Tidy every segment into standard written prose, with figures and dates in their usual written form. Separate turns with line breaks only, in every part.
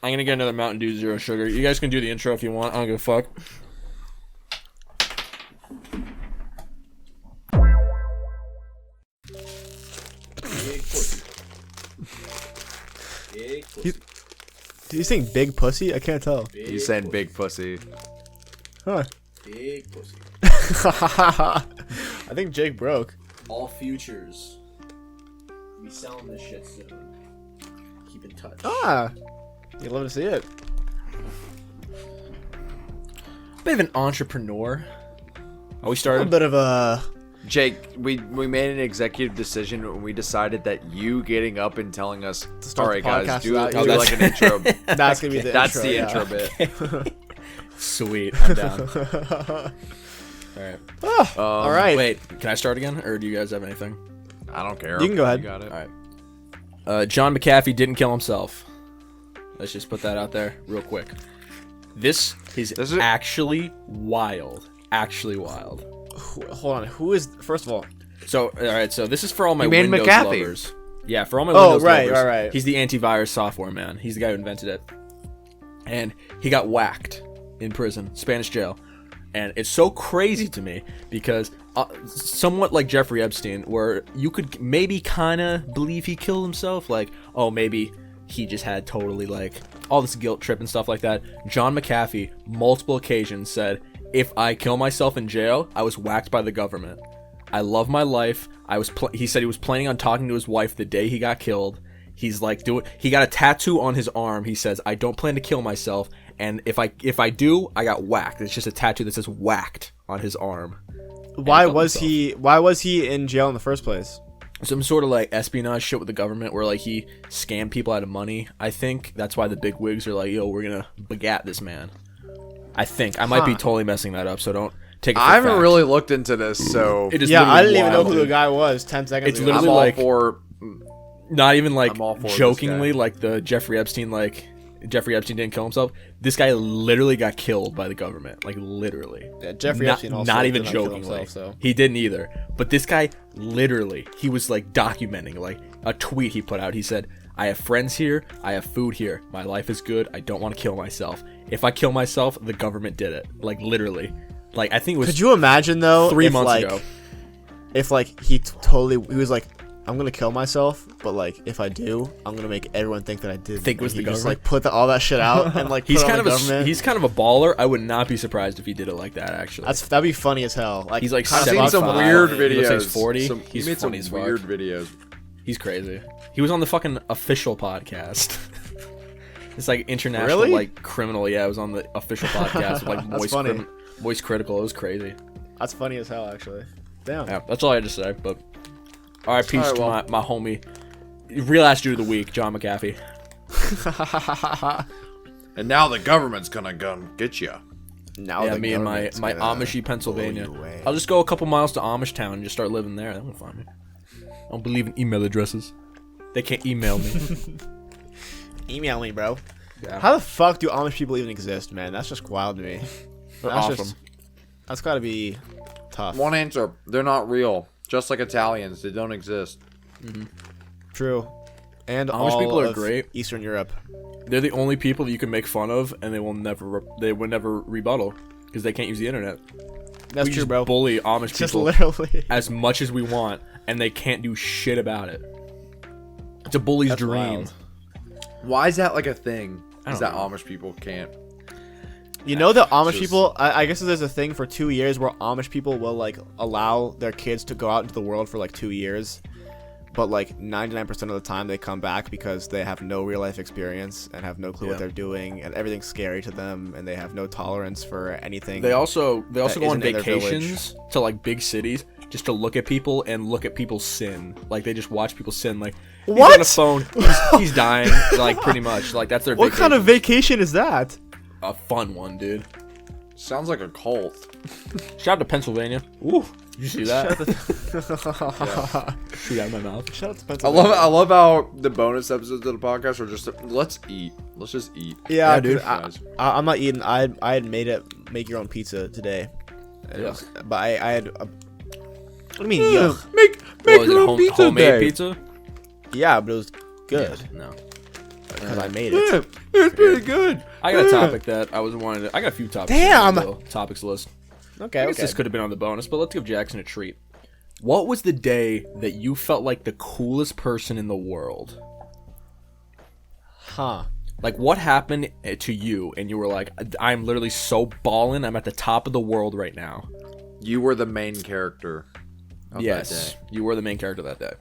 I'm gonna get another Mountain Dew Zero Sugar. You guys can do the intro if you want. I don't give a fuck.
Big pussy. Big pussy.
Did you saying big pussy? I can't tell.
He's saying big pussy.
Huh.
Big pussy.
I think Jake broke.
All futures. We selling this shit soon. Keep in touch.
Ah. You'd love to see it.
Bit of an entrepreneur. Oh, we
A
started.
bit of a...
Jake, we made an executive decision when we decided that you getting up and telling us,
start
all right,
the
guys,
podcast
do
without you."
like an intro.
That's going to be the
That's
intro.
the
yeah.
intro bit.
Sweet. I'm down. All right.
All right.
Wait, can I start again, or do you guys have anything?
I don't care.
You can go ahead.
You got it.
All right. John McAfee didn't kill himself. Let's just put that out there real quick. This is actually wild. Actually wild.
Hold on. Who is... First of all...
So, all right. So this is for all my
You mean
Windows
McAfee?
lovers. Yeah, for all my Windows lovers.
right.
He's the antivirus software man. He's the guy who invented it. And he got whacked in prison, Spanish jail. And it's so crazy to me because somewhat like Jeffrey Epstein, where you could maybe kind of believe he killed himself. Like, oh, maybe he just had totally like all this guilt trip and stuff like that. John McAfee, multiple occasions said, if I kill myself in jail, I was whacked by the government. I love my life. He said he was planning on talking to his wife the day he got killed. He's like, he got a tattoo on his arm. He says, I don't plan to kill myself. And if I do, I got whacked. It's just a tattoo that says whacked on his arm.
Why was he in jail in the first place?
Some sort of like espionage shit with the government where like he scammed people out of money. I think that's why the big wigs are like, yo, we're gonna begat this man. I think. I might be totally messing that up, so don't take it for
I haven't
fact.
really looked into this, so
It is
Yeah, I
literally
didn't even know
wild,
who the
dude.
guy was 10 seconds
It's
ago.
literally
I'm all
like-
for.
Not even like
I'm all for this
jokingly
guy.
like the Jeffrey Epstein didn't kill himself. This guy literally got killed by the government. Like literally.
Yeah, Jeffrey Epstein also
not even
did not kill
jokingly.
himself, so.
He didn't either. But this guy literally, he was like documenting like a tweet he put out. He said, I have friends here. I have food here. My life is good. I don't want to kill myself. If I kill myself, the government did it. Like literally. Like I think it was
Could you imagine though
3
if,
months
like,
ago.
if like he was like, I'm gonna kill myself, but like if I do, I'm gonna make everyone think that I did.
Think it was
he
the
just
government?
like put all that shit out and like
He's
put it
kind
on
of
the government.
he's kind of a baller. I would not be surprised if he did it like that actually.
That'd be funny as hell. Like
He's like
kinda
I've seen some
75.
weird
He
videos.
looks like he's 40.
He
He's
made some
funny as
weird
fuck.
videos.
He's crazy. He was on the fucking official podcast. It's like international,
Really?
like criminal. Yeah, it was on the official podcast with like
That's funny.
voice critical. It was crazy.
That's funny as hell, actually. Damn.
Yeah, that's all I had to say. But all right, peace
All right,
to
well.
my homie, real ass dude of the week, John McAfee.
And now the government's gonna come get you.
Now
Yeah,
the
me and my
government's gonna
Amishy Pennsylvania.
blow you away.
I'll just go a couple miles to Amish town and just start living there. That won't find me. I don't believe in email addresses. They can't email me.
Email me, bro.
Yeah.
How the fuck do Amish people even exist, man? That's just wild to me.
They're
That's
awesome.
That's gotta be tough.
One answer: they're not real. Just like Italians, they don't exist.
True. And
Amish
all
people are
of
great.
Eastern Europe.
They're the only people that you can make fun of, and they will never rebuttal because they can't use the internet.
That's
We
true,
just
bro.
bully Amish
Just
people
literally.
as much as we want, and they can't do shit about it. It's a bully's
That's
dream.
wild.
Why is that like a thing?
I
Is
don't
that
know.
Amish people can't?
You know the Amish
Just-
people, I guess there's a thing for 2 years where Amish people will like allow their kids to go out into the world for like 2 years, but like 99% of the time they come back because they have no real life experience and have no clue
Yeah.
what they're doing, and everything's scary to them, and they have no tolerance for anything.
They also go on
isn't in their
vacations to like big cities just to look at people and look at people sin. Like they just watch people sin. Like he's
What?
on a phone, he's dying. Like pretty much. Like that's their.
What kind of vacation is that?
a fun one, dude?
Sounds like a cult.
Shout out to Pennsylvania. Ooh, did you see that?
Shout
Shoot out of my mouth.
out to
I
Pennsylvania.
love how the bonus episodes of the podcast are just let's eat. Let's just eat.
Yeah,
Yeah,
dude.
dude.
I'm not eating. I had make your own pizza today. And it
Yuck.
was- but I had. What do you mean? Yuck?
Make
What was
your
it,
own pizza
homemade
day.
pizza?
Yeah, but it was good.
No.
because I made it.
It's pretty good.
I got a topic that I was wanting to. I got a few topics.
Damn!
On the topics list.
Okay,
I guess this could have been on the bonus, but let's give Jackson a treat. What was the day that you felt like the coolest person in the world?
Huh.
Like, what happened to you, and you were like, I'm literally so ballin', I'm at the top of the world right now.
You were the main character of that day.
You were the main character that day.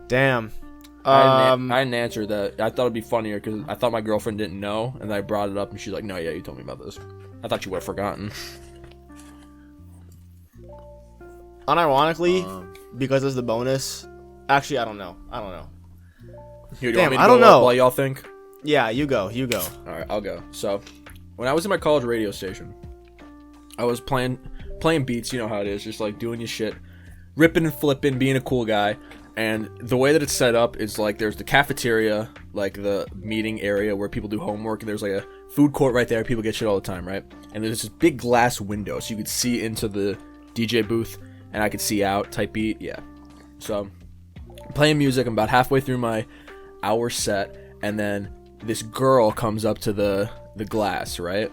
Damn.
I didn't answer that. I thought it'd be funnier because I thought my girlfriend didn't know, and then I brought it up, and she's like, no, yeah, you told me about this. I thought you would have forgotten.
Unironically, because it's the bonus. Actually, I don't know.
Here, do you
Damn,
want me to
I don't
go
know.
while y'all think?
Yeah, you go.
All right, I'll go. So, when I was in my college radio station, I was playing beats. You know how it is, just like doing your shit, ripping and flipping, being a cool guy. And the way that it's set up is like there's the cafeteria, like the meeting area where people do homework, and there's like a food court right there. People get shit all the time, right? And there's this big glass window, so you could see into the DJ booth, and I could see out type beat. Yeah. So, I'm playing music. I'm about halfway through my hour set, and then this girl comes up to the glass, right?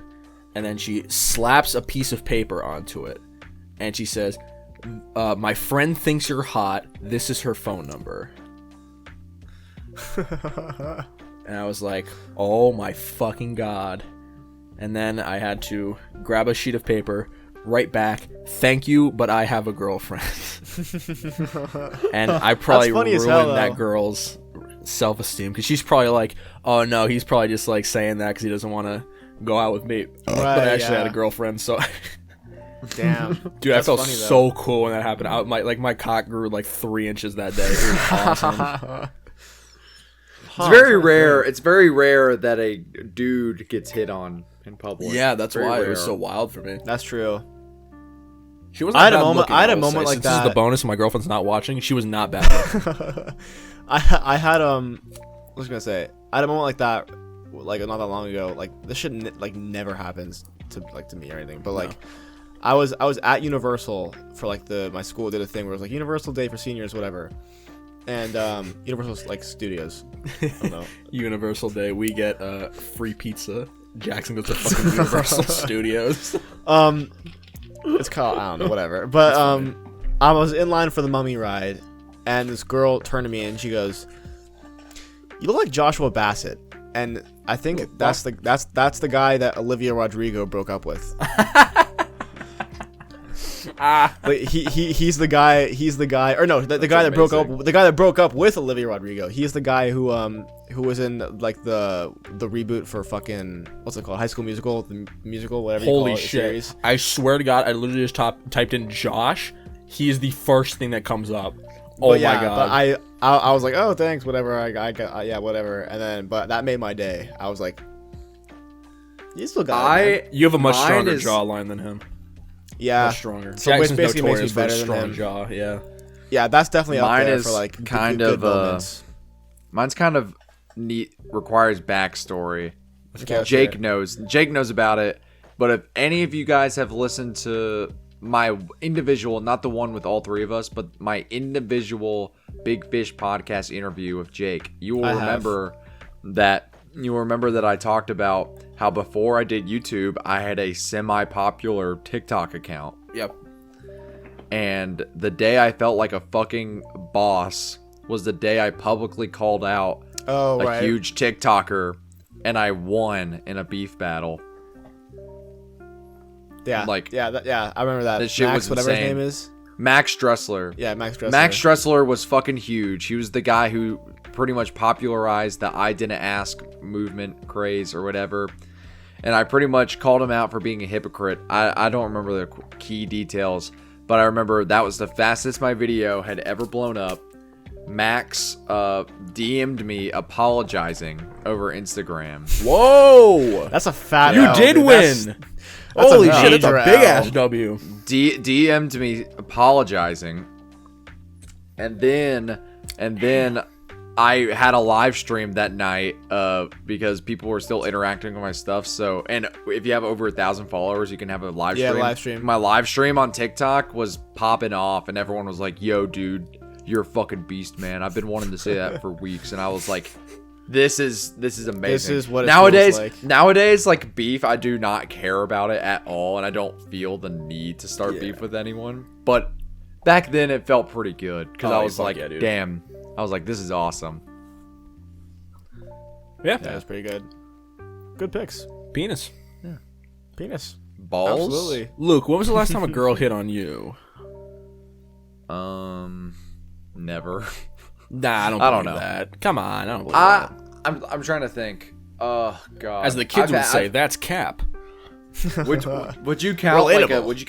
And then she slaps a piece of paper onto it, and she says, my friend thinks you're hot. This is her phone number. And I was like, oh my fucking god. And then I had to grab a sheet of paper, write back, thank you, but I have a girlfriend. And I probably ruined that girl's self-esteem, because she's probably like, oh no, he's probably just like saying that because he doesn't want to go out with me. But I actually had a girlfriend, so...
Damn.
Dude, I felt so cool when that happened. My cock grew like 3 inches that day. It was awesome.
It's very rare. It's very rare that a dude gets hit on in public.
Yeah, that's
very
why
rare.
it was so wild for me.
That's true.
She wasn't.
I had a
bad
moment.
looking,
I had a
will
moment
say.
like
Since
that.
This is the bonus. And my girlfriend's not watching. She was not bad looking.
I had what was I gonna say? I had a moment like that, like not that long ago. Like this shit like never happens to me or anything. But like,
No.
I was at Universal for like my school did a thing where it was like Universal Day for seniors, whatever. And Universal like Studios. I don't know.
Universal Day. We get free pizza. Jackson goes to fucking Universal Studios.
It's called, I don't know, whatever. But I was in line for the Mummy ride, and this girl turned to me and she goes, "You look like Joshua Bassett." And I think that's the guy that Olivia Rodrigo broke up with. Like he's the guy, or no, the guy that broke up with Olivia Rodrigo. He's the guy who was in like the reboot for fucking, what's it called, High School Musical, the musical, whatever you call it.
Holy shit!
Series.
I swear to God, I literally just typed in Josh. He is the first thing that comes up. Oh
But yeah,
my God!
But I was like, oh thanks, whatever. I got yeah, whatever. And then but that made my day. I was like, you still got it, man.
You have a much
Mine
stronger
is-
jawline than him.
Yeah,
Much stronger.
So which
Jackson's
basically makes me
notorious for a
better than
strong
him.
jaw. Yeah.
Yeah, that's definitely up
Mine
there
is
for like the
kind
good
of
moments.
Mine's kind of neat. Requires backstory.
Okay, let's
Jake
hear it.
knows. Jake knows about it. But if any of you guys have listened to my individual, not the one with all three of us, but my individual Big Fish podcast interview with Jake, you will remember that I talked about how before I did YouTube, I had a semi-popular TikTok account.
Yep.
And the day I felt like a fucking boss was the day I publicly called out a huge TikToker, and I won in a beef battle.
Yeah,
like,
I remember that.
That shit
Max,
was
whatever
insane.
his name is.
Max Dressler.
Yeah, Max Dressler.
Max Dressler was fucking huge. He was the guy who pretty much popularized the I didn't ask movement craze or whatever. And I pretty much called him out for being a hypocrite. I don't remember the key details, but I remember that was the fastest my video had ever blown up. Max DM'd me apologizing over Instagram.
Whoa!
That's a fat.
You
L,
did
dude.
win.
That's
Holy
a
shit! It's a
major
big
L.
ass W.
DM'd me apologizing, and then I had a live stream that night because people were still interacting with my stuff. So, and if you have over 1,000 followers, you can have a live stream.
Yeah, live stream.
My live stream on TikTok was popping off, and everyone was like, "Yo, dude, "You're a fucking beast, man. I've been wanting to say that for weeks." And I was like, This is amazing.
This is what it
nowadays.
feels like.
Nowadays, like beef, I do not care about it at all, and I don't feel the need to start beef with anyone. But back then, it felt pretty good because I was like, "Damn!" I was like, "This is awesome."
Yeah.
That was pretty good. Good picks.
Penis.
Penis.
Balls.
Absolutely.
Luke, when was the last time a girl hit on you?
Never.
Nah, I don't
know
believe that. Come on, I don't believe that.
I'm trying to think. Oh God.
As the kids would say, that's cap.
Would you count like
Relatable.
would you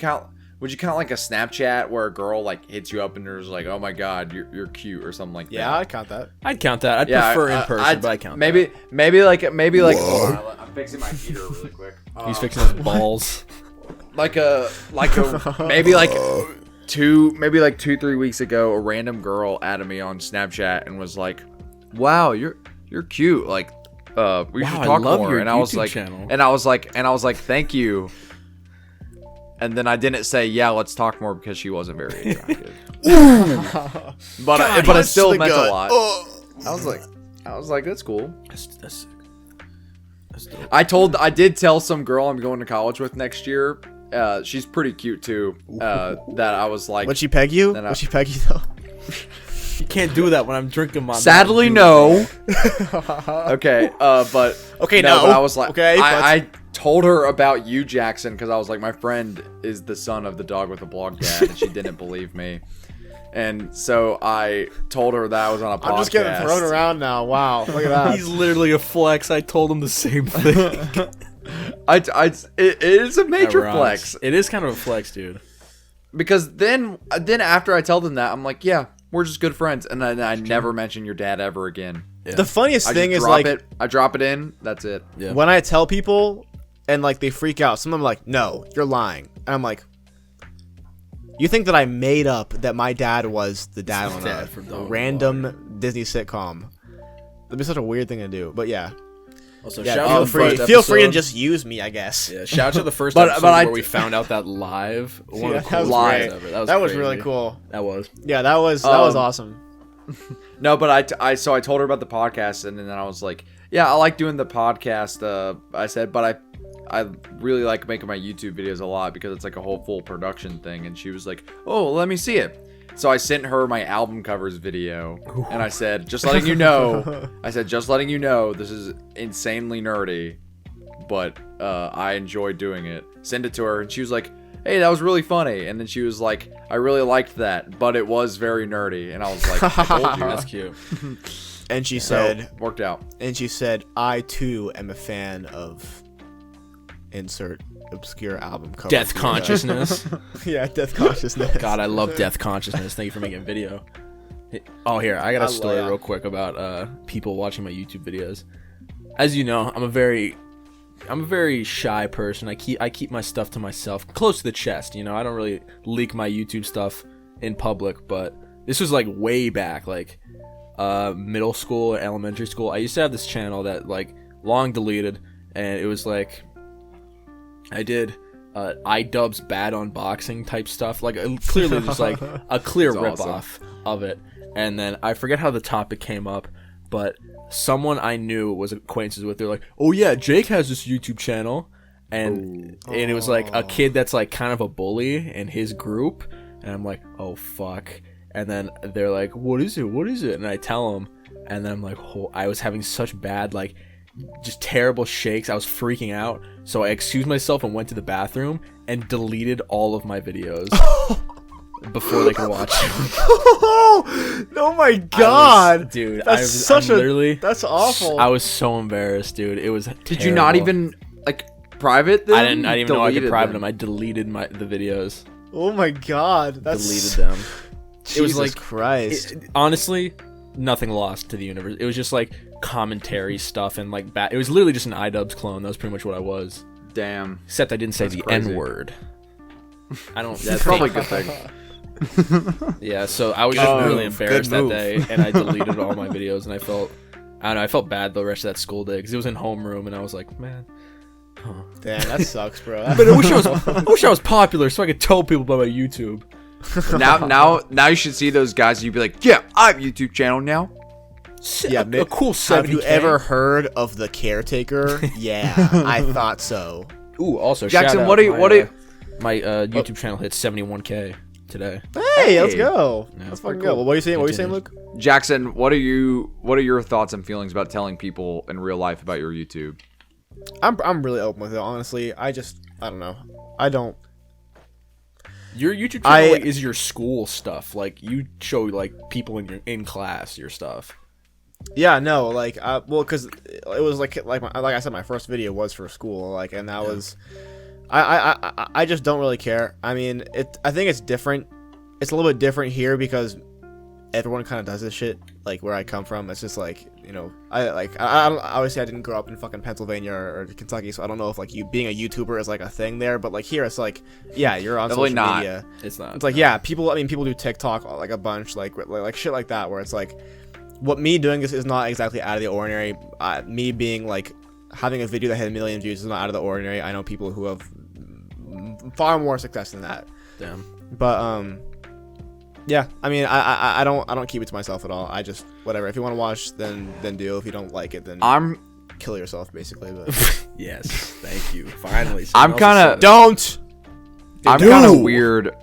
count like a Snapchat where a girl like hits you up and there's like, "Oh my God, you're cute" or something like that?
Yeah, I'd count that.
I'd count that. I'd prefer in person, but I count
maybe like I'm fixing my heater really quick.
that. He's fixing his balls.
Like a maybe like 2-3 weeks ago, a random girl added me on Snapchat and was like, "Wow, you're cute. Like, we should
I
talk
love
more."
your
And I was
YouTube
like,
channel.
and I was like, "Thank you." And then I didn't say, "Yeah, let's talk more," because she wasn't very attractive. but it still meant a lot. I was like, "That's cool."
That's sick. That's dope.
I did tell some girl I'm going to college with next year. She's pretty cute too. That I was like,
Would she peg you?
Then
Would she peg you though?
You can't do that when I'm drinking my.
sadly, no. Okay, but
Okay,
no.
no.
But I was like,
Okay,
I told her about you, Jackson, because I was like, my friend is the son of the dog with a blog dad, and she didn't believe me. And so I told her that I was on a podcast.
I'm just getting thrown around now. Wow, look at that.
He's literally a flex. I told him the same thing.
It is a major
That
flex.
rocks. It is kind of a flex, dude.
Because then after I tell them that, I'm like, yeah, we're just good friends, and then I never mention your dad ever again.
Yeah.
The funniest
I
thing
just
is
drop
like
I drop it in. That's it.
Yeah.
when I tell people and like they freak out. Some of them are like, "No, you're lying," and I'm like, "You think that I made up that my dad was the dad on
Dad
a
from Dog and
random Disney sitcom?" That'd be such a weird thing to do. But yeah,
Also,
yeah.
shout out
Feel
to the
free,
first
feel free to
episode.
just use me, I guess.
Yeah, shout out to the first
But-
episode
but I-
where we found out that live. One
Yeah,
of the
that was
coolest
great.
things ever.
That was
crazy.
really cool.
That was.
Yeah, that was awesome.
No, but I told her about the podcast, and then I was like, yeah, I like doing the podcast. I said, but I really like making my YouTube videos a lot because it's like a whole full production thing. And she was like, "Oh, let me see it." So I sent her my album covers video, and I said, just letting you know, this is insanely nerdy, but I enjoy doing it. Send it to her, and she was like, "Hey, that was really funny." And then she was like, "I really liked that, but it was very nerdy." And I was like, "I told you."
That's cute.
And she
So,
said,
worked out.
"I too am a fan of insert obscure album cover."
Death Consciousness.
Yeah, Death Consciousness.
God, I love Death Consciousness. Thank you for making a video. Oh, here, I got a story real quick about people watching my YouTube videos. As you know, I'm a very shy person. I keep my stuff to myself, close to the chest. You know, I don't really leak my YouTube stuff in public. But this was like way back, like middle school or elementary school. I used to have this channel that like long deleted, and it was like I did iDubbbz bad unboxing type stuff, like clearly just like a clear
That's
ripoff
awesome.
of it. And then I forget how the topic came up, but someone I knew was acquaintances with, they're like, "Oh yeah, Jake has this YouTube channel," and it was like a kid that's like kind of a bully in his group, and I'm like, "Oh fuck." And then they're like, what is it? And I tell them, and then I'm like, oh, I was having such bad, like, just terrible shakes. I was freaking out. So I excused myself and went to the bathroom and deleted all of my videos before they could watch them.
Oh my god,
Dude,
that's that's awful.
I was so embarrassed, dude. It was
Did you not
terrible.
even like private them?
I didn't even know I could
Deleted
private them. I deleted the videos.
Oh my god, that's
Deleted them.
Jesus
It was like
Christ.
Honestly, nothing lost to the universe. It was just like commentary stuff and like it was literally just an iDubbbz clone. That was pretty much what I was.
Damn.
Except I didn't say
That's
the
crazy.
N-word. I don't.
That's probably a good thing.
Yeah, so I was just really embarrassed
good
that
move.
day, and I deleted all my videos, and I don't know, I felt bad the rest of that school day because it was in homeroom, and I was like, man.
Damn, that sucks, bro.
But I wish I was popular so I could tell people about my YouTube.
Now you should see those guys. And you'd be like, yeah, I have a YouTube channel now.
Yeah,
a cool 70K.
Have you ever heard of the Caretaker? Yeah, I thought so.
Ooh, also
Jackson,
shout out
what are you?
my YouTube channel hit 71K today.
Hey, let's go.
Yeah,
Let's
pretty
fucking go.
cool.
What are you saying? What are you saying,
Continues.
Luke?
Jackson, what are your thoughts and feelings about telling people in real life about your YouTube?
I'm really open with it, honestly. I don't know. I don't.
Your YouTube channel like, is your school stuff. Like you show like people in class your stuff.
Yeah, no, like, well, because it was like I said, my first video was for school, like, and that was, I just don't really care. I mean, I think it's different. It's a little bit different here because everyone kind of does this shit. Like where I come from, it's just like, you know, I don't, obviously I didn't grow up in fucking Pennsylvania or Kentucky, so I don't know if like you being a YouTuber is like a thing there. But like here, it's like, yeah, you're on
Definitely
social
not.
media.
It's not.
It's like, yeah, people. I mean, people do TikTok like a bunch, like shit like that, where it's like, what me doing this is not exactly out of the ordinary. Me being like having a video that had 1 million views is not out of the ordinary. I know people who have far more success than that.
Damn.
But yeah. I mean, I don't keep it to myself at all. I just whatever. If you want to watch, then do. If you don't like it, then kill yourself, basically. But
Yes. Thank you. Finally.
I'm kind of
don't.
I'm kind of weird.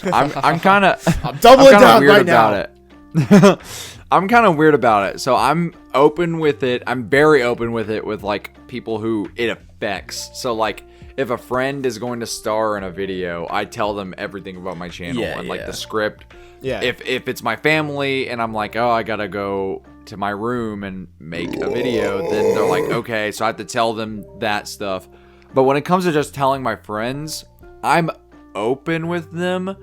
I'm kind of
I'm doubling down
weird
right
about
now.
it. I'm kind of weird about it. So I'm open with it. I'm very open with it with like people who it affects. So like if a friend is going to star in a video, I tell them everything about my channel and like the script.
Yeah.
If it's my family and I'm like, oh, I gotta go to my room and make a video, then they're like, okay, so I have to tell them that stuff. But when it comes to just telling my friends, I'm open with them,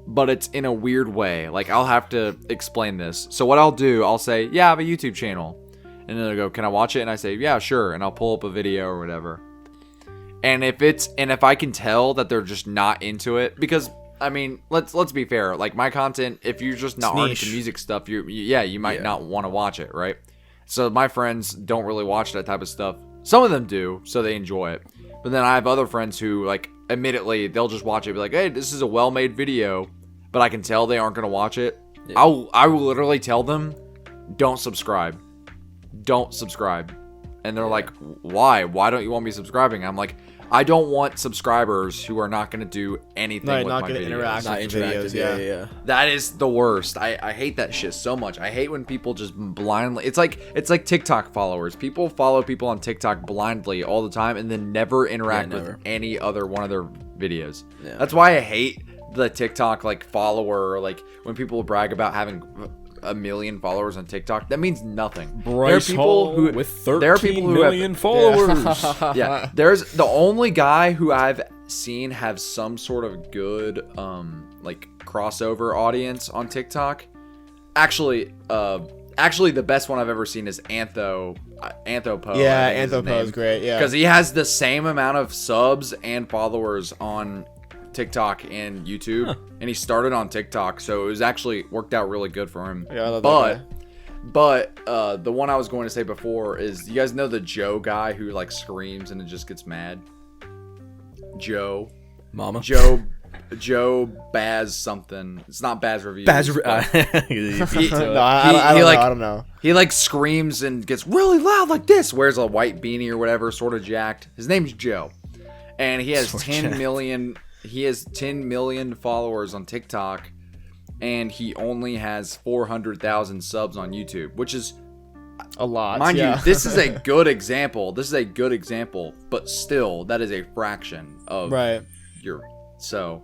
but it's in a weird way. Like I'll have to explain this. So what I'll do, I'll say, yeah, I have a YouTube channel. And then they'll go, can I watch it? And I say, yeah, sure. And I'll pull up a video or whatever. And if I can tell that they're just not into it, because I mean, let's be fair. Like my content, if you're just not into music stuff, you might not want to watch it, right? So my friends don't really watch that type of stuff. Some of them do, so they enjoy it. But then I have other friends who, like, admittedly, they'll just watch it, be like, hey, this is a well-made video, but I can tell they aren't gonna watch it. Yeah. I will literally tell them, don't subscribe, and they're like, why? Why don't you want me subscribing? I'm like, I don't want subscribers who are not going to do anything with my videos.
Interact with videos, yeah.
That is the worst. I hate that shit so much. I hate when people just blindly... It's like TikTok followers. People follow people on TikTok blindly all the time and then never interact with any other one of their videos. Yeah. That's why I hate the TikTok like follower, like when people brag about having 1 million followers on TikTok. That means nothing.
Bryce
there are people
Hall
who
with 13
there are people who
million
have,
followers.
Yeah, there's the only guy who I've seen have some sort of good like crossover audience on TikTok. Actually, the best one I've ever seen is Antho Poe.
Yeah, Antho Poe is great. Yeah,
because he has the same amount of subs and followers on TikTok and YouTube, and he started on TikTok, so it was actually worked out really good for him.
Yeah, I love that guy.
But the one I was going to say before is, you guys know the Joe guy who like screams and it just gets mad? Joe Baz something. It's not Baz Reviews.
I
don't know.
He like screams and gets really loud like this, wears a white beanie or whatever, sort of jacked. His name's Joe, and he has 10 million. He has 10 million followers on TikTok, and he only has 400,000 subs on YouTube, which is
a lot.
Mind you, this is a good example. But still, that is a fraction of your. So,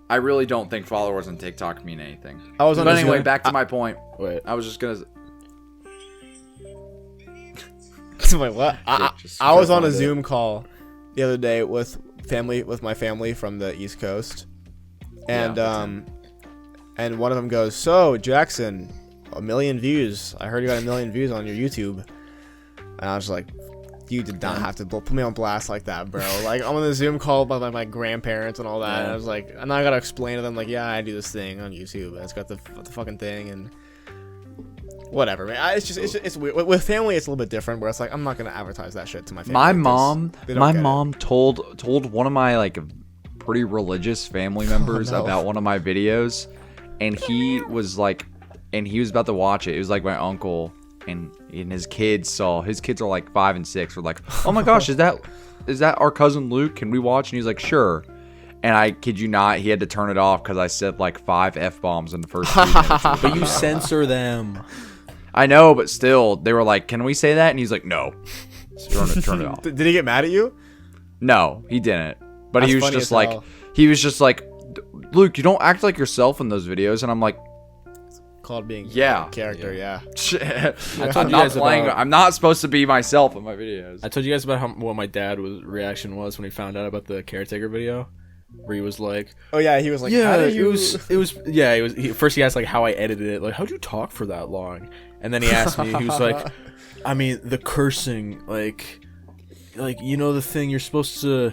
I really don't think followers on TikTok mean anything. But anyway, back to my point.
Wait,
I was just gonna.
Wait, what? I was on a Zoom call the other day with my family from the East Coast, and and one of them goes, "So Jackson, 1 million views. I heard you got 1 million views on your YouTube." And I was like, "You did not have to put me on blast like that, bro." Like, I'm on the Zoom call by my grandparents and all that, and I was like, and I gotta explain to them like, "Yeah, I do this thing on YouTube. And it's got the fucking thing and." Whatever, man. It's weird. With family, it's a little bit different. Where it's like, I'm not gonna advertise that shit to my family.
My mom told one of my like pretty religious family members
no.
about one of my videos, and he was about to watch it. It was like my uncle and his kids saw. His kids are like 5 and 6. Were like, oh my gosh, is that our cousin Luke? Can we watch? And he's like, sure. And I kid you not, he had to turn it off because I said like 5 F-bombs in the first 2 minutes.
But you censor them.
I know, but still, they were like, can we say that? And he's like, no. Turn it off.
Did he get mad at you?
No, he didn't. But
That's
he was
funny
just
as
like,
hell.
Luke, you don't act like yourself in those videos. And I'm like,
Called being
Yeah.
a character, yeah.
told you guys about-
I'm not supposed to be myself in my videos.
I told you guys about what my dad was reaction was when he found out about the caretaker video, where he was like,
Oh yeah, he was like,
"Yeah,
how did you...
it was yeah, it was." First he asked like how I edited it, like how'd you talk for that long, and then he asked me, he was like, "I mean the cursing, like you know the thing you're supposed to,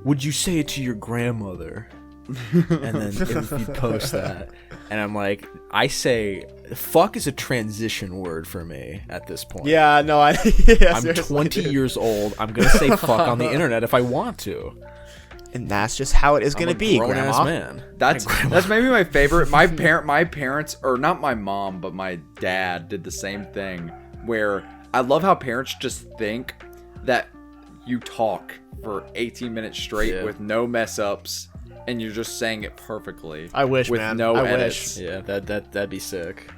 would you say it to your grandmother?" And then he posts that, and I'm like, I say, fuck is a transition word for me at this point.
Yeah, no, yeah,
I'm
seriously,
20
dude.
years old. I'm gonna say fuck on the internet if I want to.
And that's just how it is
I'm
gonna
a
be,
grown-ass
Grandma.
man.
That's maybe my favorite. My parents, or not my mom, but my dad did the same thing. Where I love how parents just think that you talk for 18 minutes straight with no mess ups, and you're just saying it perfectly.
I wish,
with
man.
no
I
edits.
wish.
Yeah, that'd be sick.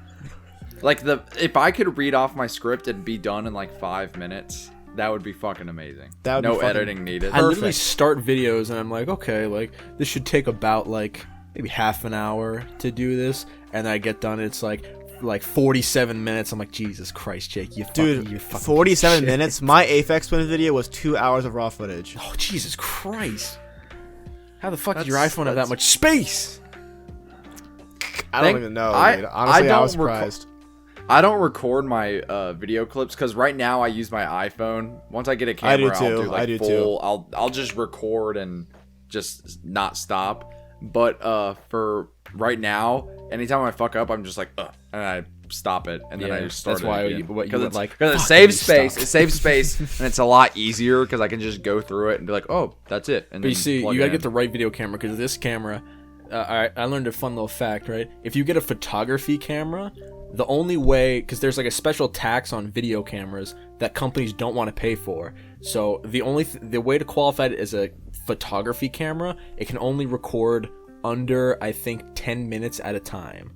Like if I could read off my script and be done in like 5 minutes, that would be fucking amazing.
That would
no
be fucking
editing needed.
I literally start videos and I'm like, okay, like this should take about like maybe half an hour to do this, and then I get done. It's like 47 minutes. I'm like, Jesus Christ, Jake, you fucking
47 minutes. My Aphex Twin video was 2 hours of raw footage.
Oh Jesus Christ! How the fuck does your
That's-
iPhone have that much space?
I don't even know, dude. Honestly, I
don't
was surprised.
I don't record my video clips because right now I use my iPhone. Once I get a camera,
I do
I'll
too.
do like
I do
full.
too.
I'll just record and just not stop. But for right now, anytime I fuck up, I'm just like, and I stop it, and then I just start
that's
it
why
again.
what you would like.
Because it
"Fuck,
saves
let me
space.
stop."
It saves space, and it's a lot easier because I can just go through it and be like, oh, that's it. And
But you
then
see,
plug
you
it
gotta
in.
get the right video camera, because this camera, I learned a fun little fact, right? If you get a photography camera, the only way, because there's like a special tax on video cameras that companies don't want to pay for. So the way to qualify it as a photography camera, it can only record under, I think, 10 minutes at a time.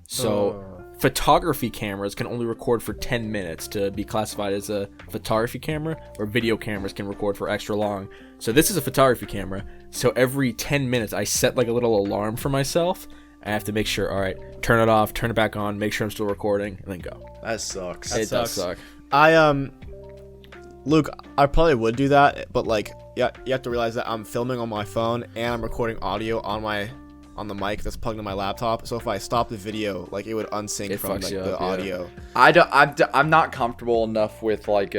So photography cameras can only record for 10 minutes to be classified as a photography camera, or video cameras can record for extra long. So this is a photography camera. So every 10 minutes I set like a little alarm for myself. I have to make sure, all right, turn it off, turn it back on, make sure I'm still recording, and then go.
That sucks.
It does suck.
Luke, I probably would do that, but like, yeah, you have to realize that I'm filming on my phone and I'm recording audio on the mic that's plugged in my laptop. So if I stop the video, like it would unsync
It
from
fucks
like
you
the
up, yeah.
audio.
I'm not comfortable enough with like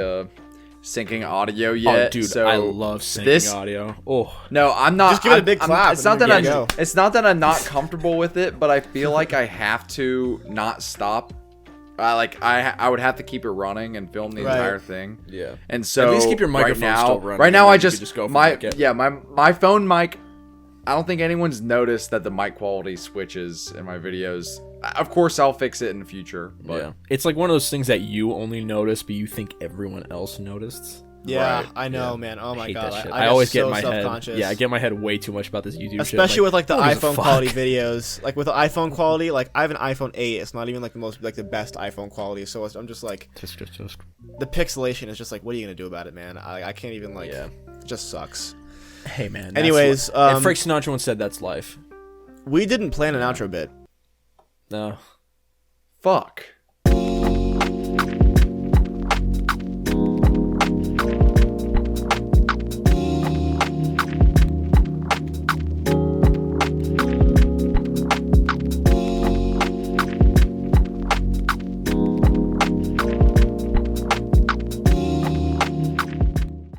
syncing audio yet.
Oh, dude,
so
I love syncing
this-
audio. Oh,
No, I'm not.
Just give it a big clap
It's
and
not
then
that
we're good to go.
it's not that I'm not comfortable with it, but I feel like I have to not stop. I would have to keep it running and film the
Right.
entire thing.
yeah.
And so
At least keep your microphone
right now,
still running,
Right now,
and
I
then you
just,
could just go from
my
like it.
yeah my phone mic. I don't think anyone's noticed that the mic quality switches in my videos. Of course, I'll fix it in the future. But
Yeah. It's like one of those things that you only notice, but you think everyone else noticed.
Yeah,
Right,
I know,
yeah.
man. Oh my
hate
god,
that shit.
I
I always
so
get in my head.
self-conscious.
Yeah, I get in my head way too much about this YouTube
Especially
shit.
with like the
who gives a
iPhone
fuck?
quality videos. Like with the iPhone quality, like I have an iPhone 8. It's not even like the best iPhone quality. So I'm just like,
Just.
the pixelation is just like, what are you gonna do about it, man? I can't even like.
Yeah.
It just sucks.
Hey man. that's
Anyways,
life. And Frank Sinatra once said that's life.
we didn't plan an outro bit.
No.
fuck.